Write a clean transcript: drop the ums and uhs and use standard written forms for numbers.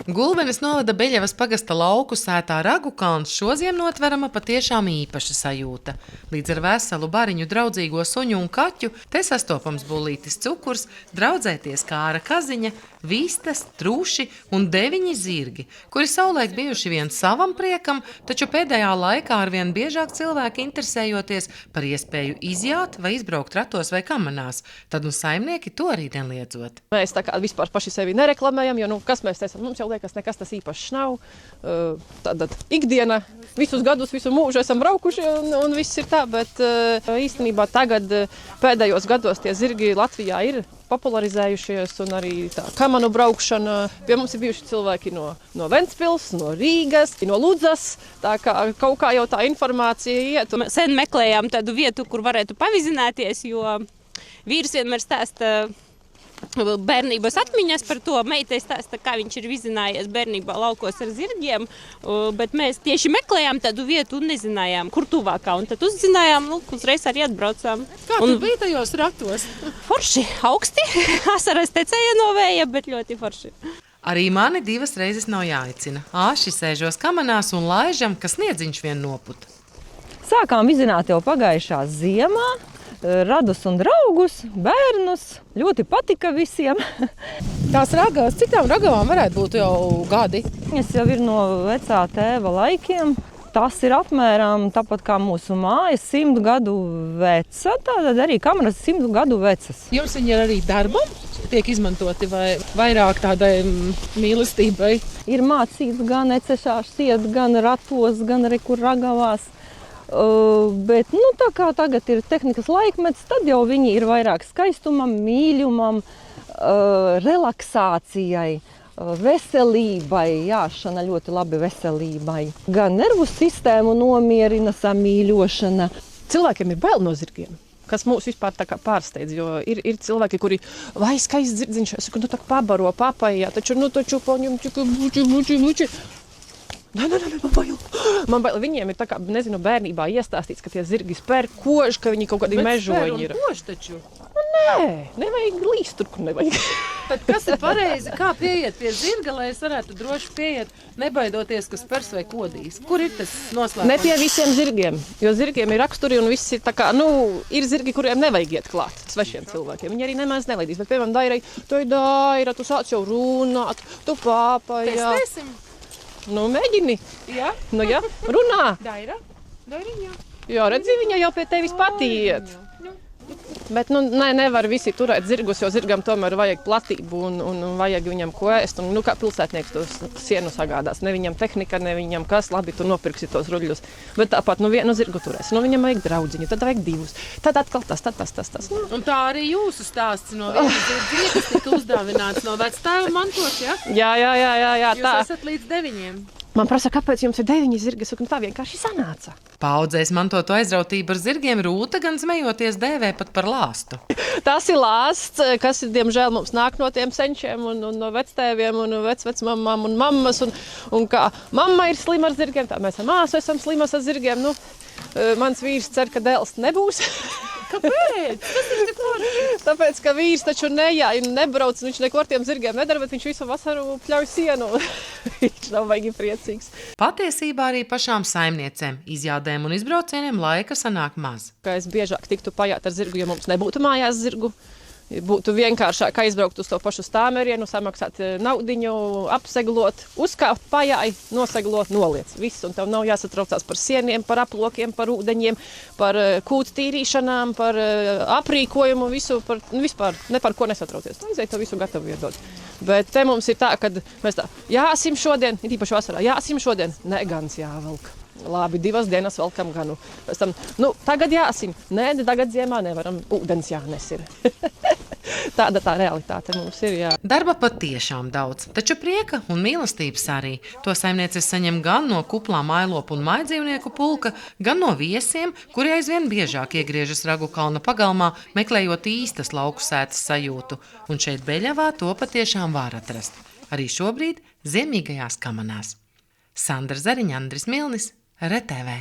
Gulbenes novada Beļavas pagasta lauku sētā Ragu kalns šoziem notverama patiešām īpaša sajūta. Līdz ar veselu bariņu draudzīgo suņu un kaķu te sastopams bulītis cukurs, draudzēties kāra kaziņa, vistas, trūši un 9 zirgi, kuri savulaik bijuši vien savam priekam, taču pēdējā laikā arvien biežāk cilvēki interesējoties par iespēju izjāt vai izbraukt ratos vai kamanās, tad saimnieki to arī neliedzot. Mēs tā kā vispār paši sevi nereklamējam, jo kas mēs esam, mums jau liekas, nekas tas īpašs nav. Tātad ikdiena, visus gadus, visu mūžu esam braukuši un viss ir tā, bet īstenībā tagad pēdējos gados tie zirgi Latvijā ir popularizējušies un arī tā kamanu braukšana. Pie mums ir bijuši cilvēki no Ventspils, no Rīgas, no Ludzas, tā kā kaut kā jau tā informācija iet. Sen meklējām tādu vietu, kur varētu pavizināties, jo vīrs vienmēr stāsta bērnības atmiņas par to. Meitai stāsta, kā viņš ir vizinājies bērnībā laukos ar zirgiem, bet mēs tieši meklējām tādu vietu un nezinājām, kur tuvākā. Un tad uzzinājām, uzreiz arī atbraucām. Kā tu bija tajos ratos? Forši, augsti, asaras tecēja no vēja, bet ļoti forši. Arī mani 2 reizes nav jāicina. Āši sēžos kamanās un laižam, ka sniedziņš vien noput. Sākām vizināt jau pagājušā ziemā. Radus un draugus, bērnus. Ļoti patika visiem. Tās ragavas, cik tām ragavām varētu būt jau gadi? Viņas jau ir no vecā tēva laikiem. Tas ir apmēram tāpat kā mūsu mājas 100 gadu veca. Tātad arī kamaras 100 gadu vecas. Jums viņi ir arī darbam? Tiek izmantoti vai vairāk tādai mīlestībai? Ir mācīts gan ecešās iet, gan ratos, gan arī kur ragavās. Bet tā kā tagad ir tehnikas laikmets, tad jau viņi ir vairāk skaistumam, mīļumam, relaksācijai, veselībai, jāšana ļoti labi veselībai. Gan nervu sistēmu nomierina samīļošana. Cilvēkiem ir bail no zirgiem, kas mūs vispār tā kā pārsteidz, jo ir cilvēki, kuri, vai skaists zirdziņš, es saku, tā pabaro, papajā, taču paņem, buči. Nē, man bail. Viņiem ir tā kā, nezinu, bērnībā iestāstīts, ka tie zirgi spēr koži, ka viņi kaut kādi mežoņi ir. Bet spēr un koži taču? Nē, nevajag līst tur, kur nevajag. Bet kas ir pareizi? Kā pieiet pie zirga, lai es varētu droši pieiet, nebaidoties, ka spers vai kodīs? Kur ir tas noslēpums? Ne pie visiem zirgiem, jo zirgiem ir raksturi un viss ir tā kā, ir zirgi, kuriem nevajag iet klāt svešiem cilvēkiem. Viņi arī nemaz nelaidīs, bet piemēram Daira, tu sāc jau runāt, tu pāpajā. Testēsim. Mēģini. Jā? Jā, runā. Dairiņā. Jā, redzi, viņa jau pie tevis patiet. Bet nevar visi turēt zirgus, jo zirgam tomēr vajag platību un vajag viņam ko ēst. Un, kā pilsētnieks to sienu sagādās. Ne viņam tehnika, ne viņam kas, labi, tu nopirksi tos ruļļus. Bet tāpat vienu zirgu turēs. Viņam vajag draudziņu, tad vajag 2. Tad atkal tas. Un tā arī jūsu stāsts no viena zirdziņa, kas tika uzdāvināts no vectēva mantot, ja? Jā, Jūs esat līdz 9. Man prasa, kāpēc jums ir 9 zirgi? Es saku, tā vienkārši sanāca. Paudzēs mantoto aizrautību ar zirgiem Rūta gan smejoties dēvē pat par lāstu. Tas ir lāsts, kas, diemžēl, mums nāk no tiem senčiem un no vectēviem un vecmamām un mammas. Un kā mamma ir slima ar zirgiem, tā mēs ar māsu esam slimas ar zirgiem. Mans vīrs cer, ka dēls nebūs. Kāpēc? Tas ir tik forši. Tāpēc, ka vīrs taču nebrauc, viņš neko ar tiem zirgiem nedara, bet viņš visu vasaru pļauj sienu. Viņš nav baigi priecīgs. Patiesībā arī pašām saimniecēm, izjādēm un izbraucieniem laika sanāk maz. Kā es biežāk tiktu pajāt ar zirgu, ja mums nebūtu mājās zirgu. Būtu vienkāršāk aizbraukt uz to pašu stāmerienu, samaksāt naudiņu, apseglot, uzkāpt pajāji, noseglot, noliec. Viss, un tev nav jāsatraucās par sieniem, par aplokiem, par ūdeņiem, par kūtu tīrīšanām, par aprīkojumu, vispār ne par ko nesatraucies. Aizēj to visu gatavu iedot. Bet te mums ir tā, kad mēs jāsim šodien, ir īpaši vasarā, jāsim šodien, ne gans jāvelk. Labi, 2 dienas velkam ganu. Pēc tam, tagad jāsim. Nē, tagad ziemā nevaram, ūdens jānes ir. Tāda tā realitāte mums ir, jā. Darba patiešām daudz, taču prieka un mīlestības arī. To saimnieces saņem gan no kuplā mājlopu un mājdzīvnieku pulka, gan no viesiem, kuri aizvien biežāk iegriežas Ragu kalna pagalmā, meklējot īstas lauku sētas sajūtu. Un šeit Beļavā to patiešām var atrast. Arī šobrīd ziemīgajās kamanās. Sandra Zariņa, Andris Milnis, RTV.